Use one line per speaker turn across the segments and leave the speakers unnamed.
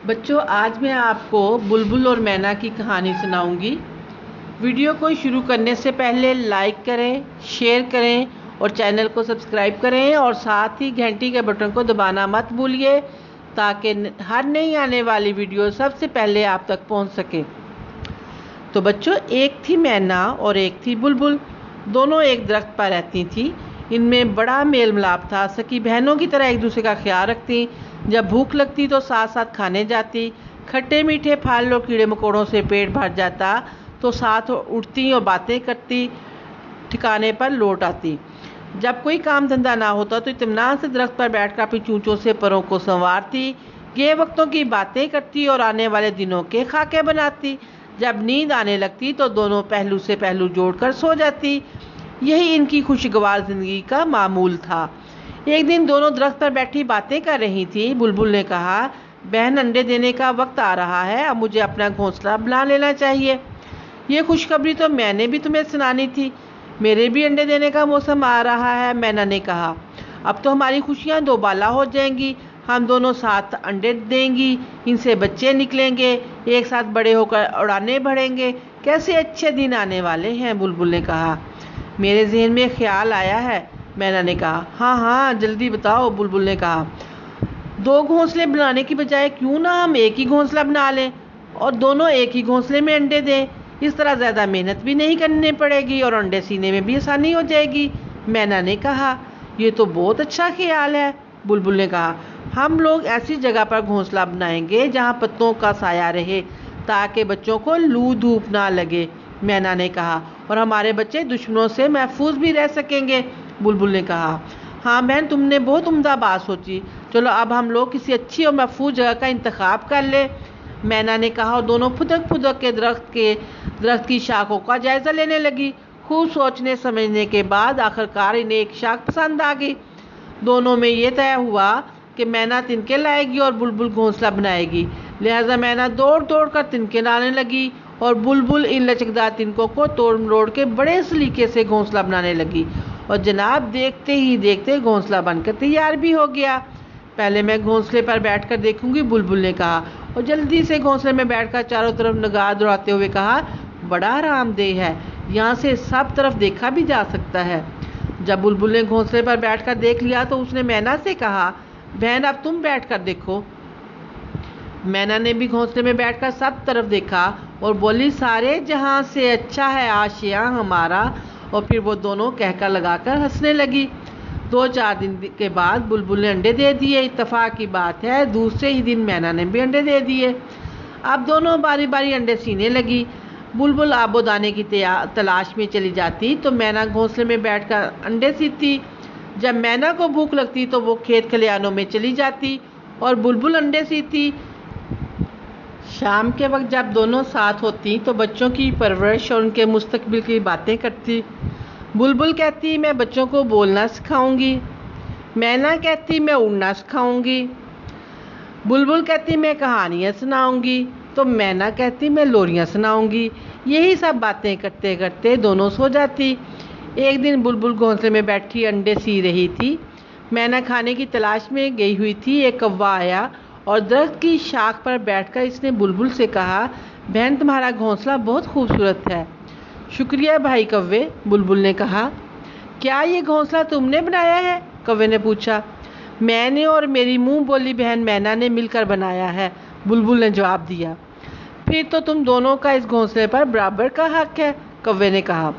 بچوں، آج میں آپ کو بلبل اور مینا کی کہانی سناؤں گی۔ ویڈیو کو شروع کرنے سے پہلے لائک کریں، شیئر کریں اور چینل کو سبسکرائب کریں اور ساتھ ہی گھنٹی کے بٹن کو دبانا مت بھولیے تاکہ ہر نئی آنے والی ویڈیو سب سے پہلے آپ تک پہنچ سکے۔ تو بچوں، ایک تھی مینا اور ایک تھی بلبل، دونوں ایک درخت پر رہتی تھیں۔ ان میں بڑا میل ملاپ تھا، سکی بہنوں کی طرح ایک دوسرے کا خیال رکھتی۔ جب بھوک لگتی تو ساتھ ساتھ کھانے جاتی، کھٹے میٹھے پھل اور کیڑے مکوڑوں سے پیٹ بھر جاتا تو ساتھ اٹھتی اور باتیں کرتی، ٹھکانے پر لوٹ آتی۔ جب کوئی کام دھندا نہ ہوتا تو اطمینان سے درخت پر بیٹھ کر اپنی چونچوں سے پروں کو سنوارتی، یہ وقتوں کی باتیں کرتی اور آنے والے دنوں کے خاکے بناتی۔ جب نیند آنے لگتی تو دونوں پہلو سے پہلو جوڑ کر سو جاتی۔ یہی ان کی خوشگوار زندگی کا معمول تھا۔ ایک دن دونوں درخت پر بیٹھی باتیں کر رہی تھی۔ بلبل نے کہا، بہن، انڈے دینے کا وقت آ رہا ہے، اب مجھے اپنا گھونسلہ بنا لینا چاہیے۔ یہ خوشخبری تو میں نے بھی تمہیں سنانی تھی، میرے بھی انڈے دینے کا موسم آ رہا ہے، مینا نے کہا۔ اب تو ہماری خوشیاں دو بالا ہو جائیں گی، ہم دونوں ساتھ انڈے دیں گی، ان سے بچے نکلیں گے، ایک ساتھ بڑے ہو کر اڑانے بڑھیں گے، کیسے اچھے دن آنے والے ہیں، بلبل نے کہا۔ میرے ذہن میں خیال آیا ہے، مینا نے کہا۔ ہاں ہاں، جلدی بتاؤ، بلبل نے کہا۔ دو گھونسلے بنانے کی بجائے کیوں نہ ہم ایک ہی گھونسلہ بنا لیں اور دونوں ایک ہی گھونسلے میں انڈے دیں، اس طرح زیادہ محنت بھی نہیں کرنی پڑے گی اور انڈے سینے میں بھی آسانی ہو جائے گی، مینا نے کہا۔ یہ تو بہت اچھا خیال ہے، بلبل نے کہا۔ ہم لوگ ایسی جگہ پر گھونسلہ بنائیں گے جہاں پتوں کا سایہ رہے تاکہ بچوں کو لو دھوپ نہ لگے، مینا نے کہا، اور ہمارے بچے دشمنوں سے محفوظ بھی رہ سکیں گے، بلبل نے کہا۔ ہاں بہن، تم نے بہت عمدہ بات سوچی، چلو اب ہم لوگ کسی اچھی اور محفوظ جگہ کا انتخاب کر لیں، مینا نے کہا، اور دونوں پھدک پھدک کے درخت کی شاخوں کا جائزہ لینے لگی۔ خوب سوچنے سمجھنے کے بعد آخرکار انہیں ایک شاخ پسند آ گئی۔ دونوں میں یہ طے ہوا کہ مینا تنکے لائے گی اور بلبل گھونسلہ بنائے گی، لہٰذا مینا دوڑ دوڑ کر تنکے لانے لگی اور بلبل ان لچکدار تنکوں کو توڑ مروڑ کے بڑے سلیقے سے گھونسلہ بنانے لگی، اور جناب دیکھتے ہی دیکھتے گھونسلہ بن کر تیار بھی ہو گیا۔ پہلے میں گھونسلے پر بیٹھ کر دیکھوں گی، بلبل نے کہا، اور جلدی سے گھونسلے میں بیٹھ کر چاروں طرف نگاہ دوڑاتے ہوئے کہا، بڑا آرام دہ ہے، یہاں سے سب طرف دیکھا بھی جا سکتا ہے۔ جب بلبل نے گھونسلے پر بیٹھ کر دیکھ لیا تو اس نے مینا سے کہا، بہن، اب تم بیٹھ کر دیکھو۔ مینا نے بھی گھونسلے میں بیٹھ کر سب طرف دیکھا اور بولی، سارے جہاں سے اچھا ہے آشیاں ہمارا، اور پھر وہ دونوں کہکا لگا کر ہنسنے لگی۔ 2-4 دن کے بعد بلبل نے انڈے دے دیے۔ اتفاق کی بات ہے، دوسرے ہی دن مینا نے بھی انڈے دے دیے۔ اب دونوں باری باری انڈے سینے لگی۔ بلبل آب و دانے کی تلاش میں چلی جاتی تو مینا گھونسلے میں بیٹھ کر انڈے سیتی۔ جب مینا کو بھوک لگتی تو وہ کھیت کھلیانوں میں چلی جاتی اور بلبل انڈے سیتی۔ شام کے وقت جب دونوں ساتھ ہوتی تو بچوں کی پرورش اور ان کے مستقبل کی باتیں کرتی۔ بلبل کہتی، میں بچوں کو بولنا سکھاؤں گی، مینا کہتی، میں اڑنا سکھاؤں گی۔ بلبل کہتی، میں کہانیاں سناؤں گی، تو مینا کہتی، میں لوریاں سناؤں گی۔ یہی سب باتیں کرتے کرتے دونوں سو جاتی۔ ایک دن بلبل گھونسلے میں بیٹھی انڈے سی رہی تھی، مینا کھانے کی تلاش میں گئی ہوئی تھی۔ ایک کوا آیا اور درخت کی شاخ پر بیٹھ کر اس نے بلبل سے کہا، بہن، تمہارا گھونسلہ بہت خوبصورت ہے۔ شکریہ بھائی کوے، بلبل نے کہا۔ کیا یہ گھونسلہ تم نے بنایا ہے؟ کوے نے پوچھا۔ میں نے اور میری منہ بولی بہن مینا نے مل کر بنایا ہے، بلبل نے جواب دیا۔ پھر تو تم دونوں کا اس گھونسلے پر برابر کا حق ہے، کوے نے کہا۔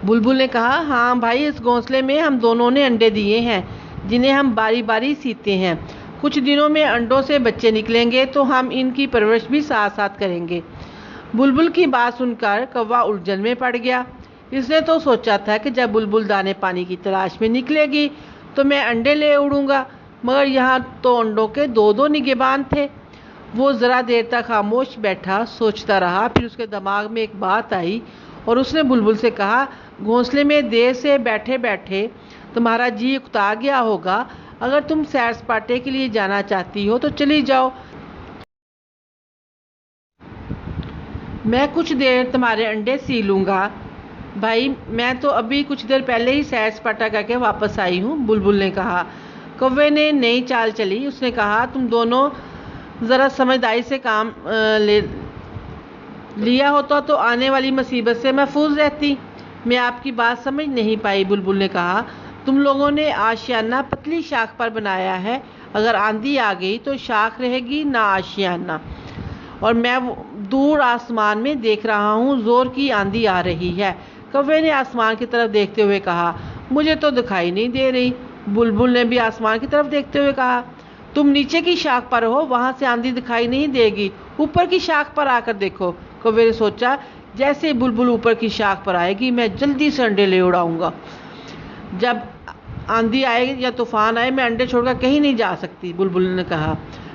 بلبل نے کہا، ہاں بھائی، اس گھونسلے میں ہم دونوں نے انڈے دیے ہیں جنہیں ہم باری باری سیتے ہیں۔ کچھ دنوں میں انڈوں سے بچے نکلیں گے تو ہم ان کی پرورش بھی ساتھ ساتھ کریں گے۔ بلبل کی بات سن کر کوا الجھن میں پڑ گیا۔ اس نے تو سوچا تھا کہ جب بلبل دانے پانی کی تلاش میں نکلے گی تو میں انڈے لے اڑوں گا، مگر یہاں تو انڈوں کے 2 نگہبان تھے۔ وہ ذرا دیر تک خاموش بیٹھا سوچتا رہا، پھر اس کے دماغ میں ایک بات آئی اور اس نے بلبل سے کہا، گھونسلے میں دیر سے بیٹھے بیٹھے تمہارا جی اکتا گیا ہوگا، اگر تم سیر سپاٹے کے لیے جانا چاہتی ہو تو چلی جاؤ، میں کچھ دیر تمہارے انڈے سی لوں گا۔ بھائی، میں تو ابھی کچھ دیر پہلے ہی سیر سپاٹا کر کے واپس آئی ہوں، بلبل نے کہا۔ کوے نے نئی چال چلی، اس نے کہا، تم دونوں ذرا سمجھداری سے کام لیا ہوتا تو آنے والی مصیبت سے محفوظ رہتی۔ میں آپ کی بات سمجھ نہیں پائی، بلبل نے کہا۔ تم لوگوں نے آشیانہ پتلی شاخ پر بنایا ہے، اگر آندھی آ گئی تو شاخ رہے گی نہ آشیانہ، اور میں دور آسمان میں دیکھ رہا ہوں زور کی آندھی آ رہی ہے۔ کوے نے آسمان کی طرف دیکھتے ہوئے کہا، مجھے تو دکھائی نہیں دے رہی۔ بلبل نے بھی آسمان کی طرف دیکھتے ہوئے کہا، تم نیچے کی شاخ پر ہو، وہاں سے آندھی دکھائی نہیں دے گی، اوپر کی شاخ پر آ کر دیکھو۔ کوے نے سوچا، جیسے بلبل اوپر کی شاخ پر آئے گی میں جلدی سے انڈے لے اڑاؤں گا۔ جب آندھی آئے یا طوفان آئے میں انڈے چھوڑ کر کہیں نہیں جا سکتی، بلبل نے کہا۔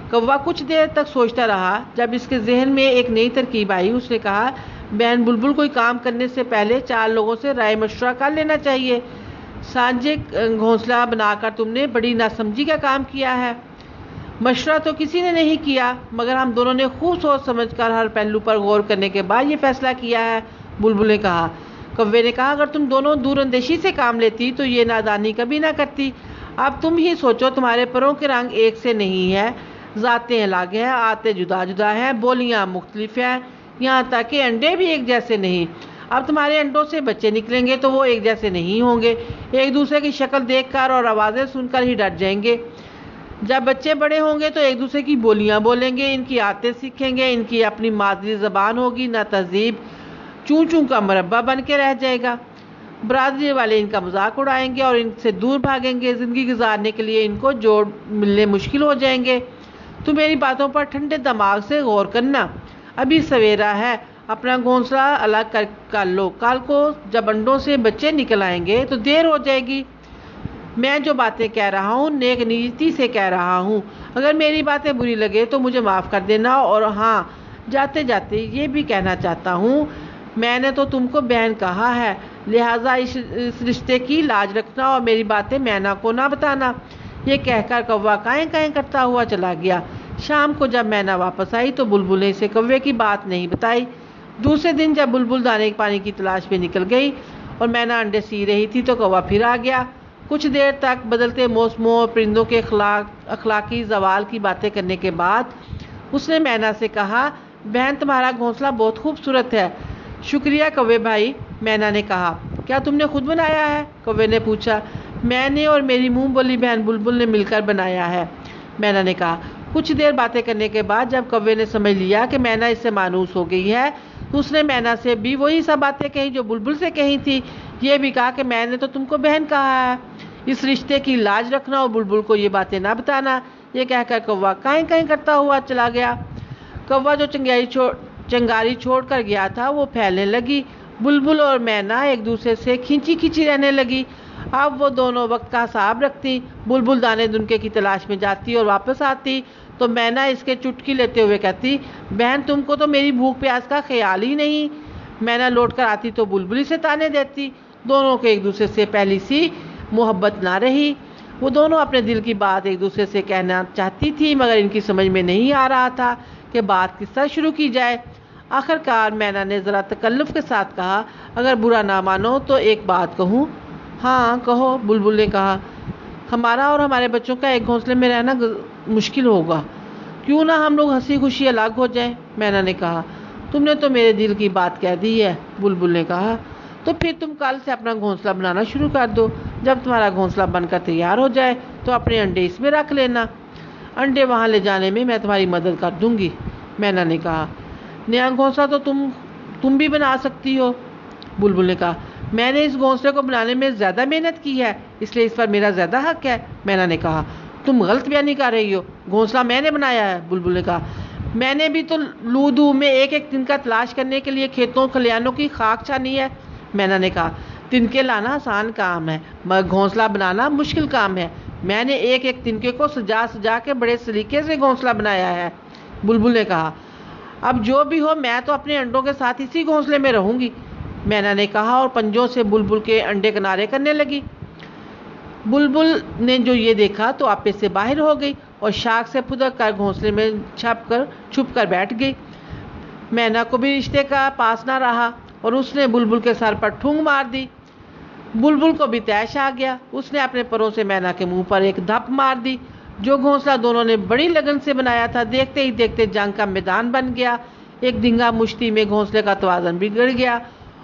کوا کچھ دیر تک سوچتا رہا، جب اس کے ذہن میں ایک نئی ترکیب آئی، اس نے کہا، بہن بلبل، کوئی کام کرنے سے پہلے 4 لوگوں سے رائے مشورہ کر لینا چاہیے۔ سانجے گھونسلہ بنا کر تم نے بڑی ناسمجھی کا کام کیا ہے۔ مشورہ تو کسی نے نہیں کیا، مگر ہم دونوں نے خوب سوچ سمجھ کر ہر پہلو پر غور کرنے کے بعد یہ فیصلہ کیا ہے، بلبل نے کہا۔ کوے نے کہا، اگر تم دونوں دور اندیشی سے کام لیتی تو یہ نادانی کبھی نہ کرتی۔ اب تم ہی سوچو، تمہارے پروں کے رنگ ایک سے نہیں ہے، ذاتیں الگ ہیں، عادتیں جدا جدا ہیں، بولیاں مختلف ہیں، یہاں تک کہ انڈے بھی ایک جیسے نہیں۔ اب تمہارے انڈوں سے بچے نکلیں گے تو وہ ایک جیسے نہیں ہوں گے، ایک دوسرے کی شکل دیکھ کر اور آوازیں سن کر ہی ڈر جائیں گے۔ جب بچے بڑے ہوں گے تو ایک دوسرے کی بولیاں بولیں گے، ان کی عادتیں سیکھیں گے، ان کی اپنی مادری زبان ہوگی، نہ تہذیب چوں چوں کا مربع بن کے رہ جائے گا۔ برادری والے ان کا مذاق اڑائیں گے اور ان سے دور بھاگیں گے، زندگی گزارنے کے لیے ان کو جوڑ ملنے مشکل ہو جائیں گے۔ تو میری باتوں پر ٹھنڈے دماغ سے غور کرنا، ابھی سویرا ہے، اپنا گھونسلہ الگ کر لو، کل کو جب انڈوں سے بچے نکل آئیں گے تو دیر ہو جائے گی۔ میں جو باتیں کہہ رہا ہوں نیک نیتی سے کہہ رہا ہوں، اگر میری باتیں بری لگے تو مجھے معاف کر دینا۔ اور ہاں، جاتے جاتے یہ بھی کہنا چاہتا ہوں، میں نے تو تم کو بہن کہا ہے، لہٰذا اس رشتے کی لاج رکھنا اور میری باتیں مینا کو نہ بتانا۔ یہ کہہ کر کوا کائیں کائیں کرتا ہوا چلا گیا۔ شام کو جب مینا واپس آئی تو بلبل نے اسے کوے کی بات نہیں بتائی۔ دوسرے دن جب بلبل دانے پانی کی تلاش میں نکل گئی اور مینا انڈے سی رہی تھی تو کوا پھر آ گیا۔ کچھ دیر تک بدلتے موسموں اور پرندوں کے اخلاقی زوال کی باتیں کرنے کے بعد اس نے مینا سے کہا، بہن تمہارا گھونسلہ بہت خوبصورت ہے۔ شکریہ کوے بھائی، مینا نے کہا۔ کیا تم نے خود بنایا ہے؟ کوے نے پوچھا۔ میں نے اور میری منہ بولی بہن بلبل نے مل کر بنایا ہے، مینا نے کہا۔ کچھ دیر باتیں کرنے کے بعد جب کوے نے سمجھ لیا کہ مینا اس سے مانوس ہو گئی ہے تو اس نے مینا سے بھی وہی سب باتیں کہیں جو بلبل سے کہی تھی، یہ بھی کہا کہ میں نے تو تم کو بہن کہا ہے، اس رشتے کی لاج رکھنا اور بلبل کو یہ باتیں نہ بتانا۔ یہ کہہ کر کوا کائیں کائیں کرتا ہوا چلا گیا۔ کوا جو چنگاری چھوڑ کر گیا تھا وہ پھیلنے لگی۔ بلبل اور مینا ایک دوسرے سے کھینچی کھینچی رہنے لگی۔ اب وہ دونوں وقت کا حساب رکھتی، بلبل دانے دنکے کی تلاش میں جاتی اور واپس آتی تو مینا اس کے چٹکی لیتے ہوئے کہتی، بہن تم کو تو میری بھوک پیاس کا خیال ہی نہیں۔ مینا لوٹ کر آتی تو بلبل سے تانے دیتی۔ دونوں کے ایک دوسرے سے پہلی سی محبت نہ رہی۔ وہ دونوں اپنے دل کی بات ایک دوسرے سے کہنا چاہتی تھی، مگر ان کی سمجھ میں نہیں آ رہا تھا کہ بات کس طرح شروع کی جائے۔ آخر کار مینا نے ذرا تکلف کے ساتھ کہا، اگر برا نہ مانو تو ایک بات کہوں؟ ہاں کہو، بلبل نے کہا۔ ہمارا اور ہمارے بچوں کا ایک گھونسلے میں رہنا مشکل ہوگا، کیوں نہ ہم لوگ ہنسی خوشی الگ ہو جائیں، مینا نے کہا۔ تم نے تو میرے دل کی بات کہہ دی ہے، بلبل نے کہا۔ تو پھر تم کل سے اپنا گھونسلہ بنانا شروع کر دو، جب تمہارا گھونسلہ بن کر تیار ہو جائے تو اپنے انڈے اس میں رکھ لینا، انڈے وہاں لے جانے میں میں تمہاری مدد کر دوں گی، مینا نے کہا۔ نیا گھونسلہ تو تم بھی بنا سکتی ہو، بلبل نے کہا۔ میں نے اس گھونسلے کو بنانے میں زیادہ محنت کی ہے، اس لیے اس پر میرا زیادہ حق ہے، مینا نے کہا۔ تم غلط بیانی کر رہی ہو، گھونسلہ میں نے بنایا ہے، بلبل نے کہا۔ میں نے بھی تو لودھو میں ایک ایک تنکا تلاش کرنے کے لیے کھیتوں کھلیانوں کی خاک چھانی ہے، مینا نے کہا۔ تنکے لانا آسان کام ہے مگر گھونسلہ بنانا مشکل کام ہے۔ میں نے ایک ایک تنکے کو سجا سجا کے بڑے سلیقے سے گھونسلہ بنایا ہے، بلبل نے کہا۔ اب جو بھی ہو میں تو اپنے انڈوں کے ساتھ اسی گھونسلے میں رہوں گی، مینا نے کہا اور پنجوں سے بلبل کے انڈے کنارے کرنے لگی۔ بلبل نے جو یہ دیکھا تو آپے سے باہر ہو گئی اور شاخ سے پھدک کر گھونسلے میں چھپ کر بیٹھ گئی۔ مینا کو بھی رشتے کا پاس نہ رہا اور اس نے بلبل کے سر پر ٹھونگ مار دی۔ بلبل کو بھی طیش آ گیا، اس نے اپنے پروں سے مینا کے منہ پر ایک دھپ مار دی۔ جو گھونسلہ دونوں نے بڑی لگن سے بنایا تھا، دیکھتے ہی دیکھتے جنگ کا میدان بن گیا۔ ایک دھنگا مشتی میں گھونسلے کا توازن بگڑ گیا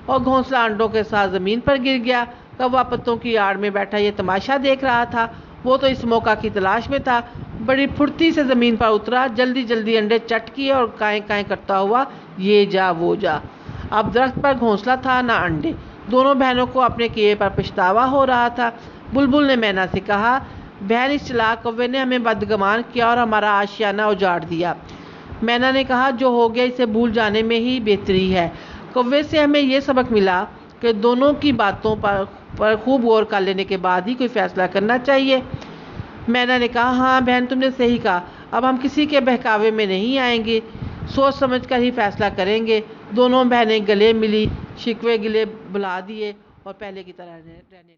اور گھونسلہ انڈوں کے ساتھ زمین پر گر گیا۔ کوا پتوں کی آڑ میں بیٹھا یہ تماشا دیکھ رہا تھا۔ وہ تو اس موقع کی تلاش میں تھا۔ بڑی پھرتی سے زمین پر اترا، جلدی جلدی انڈے چٹ کیے اور کائیں کائیں کرتا ہوا یہ جا وہ جا۔ اب درخت پر گھونسلہ تھا نہ انڈے۔ دونوں بہنوں کو اپنے کیے پر پچھتاوا ہو رہا تھا۔ بلبل نے مینا سے کہا، بہن، اس چلاک کوے نے ہمیں بدگمان کیا اور ہمارا آشیانہ اجاڑ دیا۔ مینا نے کہا، جو ہو گیا اسے بھول جانے میں ہی بہتری ہے۔ کوے سے ہمیں یہ سبق ملا کہ دونوں کی باتوں پر خوب غور کر لینے کے بعد ہی کوئی فیصلہ کرنا چاہیے۔ مینا نے کہا، ہاں بہن، تم نے صحیح کہا۔ اب ہم کسی کے بہکاوے میں نہیں آئیں گے، سوچ سمجھ کر ہی فیصلہ کریں گے۔ دونوں بہنیں گلے ملی، شکوے گلے بھلا دیے اور پہلے کی طرح رہنے